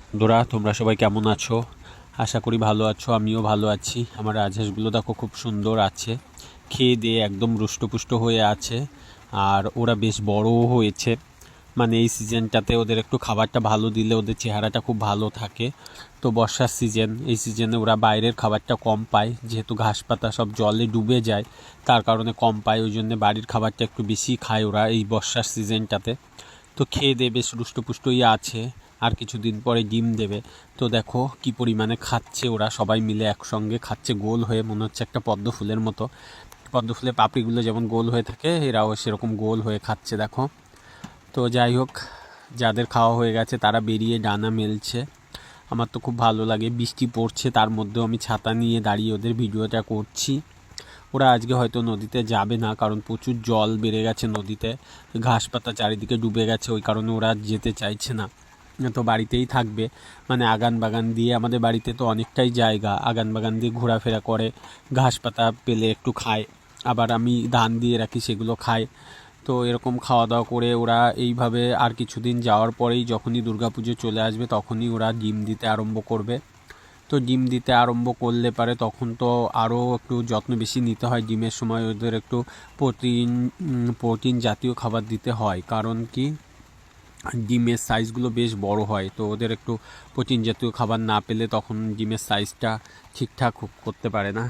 বন্ধুরা, তোমরা সবাই কেমন আছো? আশা করি ভালো আছো। আমিও ভালো আছি। আমার রাজহাঁসগুলো দেখো খুব সুন্দর আছে, খেয়ে দিয়ে একদম রুষ্টপুষ্ট হয়ে আছে। আর ওরা বেশ বড়ও হয়েছে। মানে এই সিজনটাতে ওদের একটু খাবারটা ভালো দিলে ওদের চেহারাটা খুব ভালো থাকে। তো বর্ষার সিজন, এই সিজনে ওরা বাইরের খাবারটা কম পায়, যেহেতু ঘাস পাতা সব জলে ডুবে যায়, তার কারণে কম পায়। ওই জন্য বাড়ির খাবারটা একটু বেশি খায় ওরা এই বর্ষার সিজনটাতে। তো খেয়ে দিয়ে বেশ রুষ্টপুষ্টই আছে। আর কিছুদিন পরে ডিম দেবে। তো দেখো কি পরিমাণে খাচ্ছে ওরা, সবাই মিলে একসঙ্গে খাচ্ছে গোল হয়ে, মনে হচ্ছে একটা পদ্ম ফুলের মতো। পদ্ম ফুলের পাপড়িগুলো যেমন গোল হয়ে থাকে, এরাও সেরকম গোল হয়ে খাচ্ছে দেখো। তো যাই হোক, যাদের খাওয়া হয়ে গেছে তারা বেরিয়ে ডানা মেলছে। আমার তো খুব ভালো লাগে, বৃষ্টি পড়ছে তার মধ্যেও আমি ছাতা নিয়ে দাঁড়িয়ে ওদের ভিডিওটা করছি। ওরা আজকে হয়তো নদীতে যাবে না, কারণ প্রচুর জল বেড়ে গেছে নদীতে, ঘাস পাতা চারিদিকে ডুবে গেছে, ওই কারণে ওরা যেতে চাইছে না। তো বাড়িতেই থাকবে। মানে আগান বাগান দিয়ে, আমাদের বাড়িতে তো অনেকটাই জায়গা, আগান বাগান দিয়ে ঘোরাফেরা করে, ঘাস পাতা পেলে একটু খায়, আবার আমি ধান দিয়ে রাখি সেগুলো খায়। তো এরকম খাওয়া দাওয়া করে ওরা এইভাবে আর কিছুদিন যাওয়ার পরেই, যখনই দুর্গাপুজো চলে আসবে তখনই ওরা ডিম দিতে আরম্ভ করবে। তো ডিম দিতে আরম্ভ করলে পারে তখন তো আরও একটু যত্ন বেশি নিতে হয়। ডিমের সময় ওদের একটু প্রোটিন জাতীয় খাবার দিতে হয়, কারণ কি ডিমের সাইজগুলো বেশ বড় হয়। তো ওদের একটু প্রোটিন জাতীয় খাবার না পেলে তখন ডিমের সাইজটা ঠিকঠাক করতে পারে না।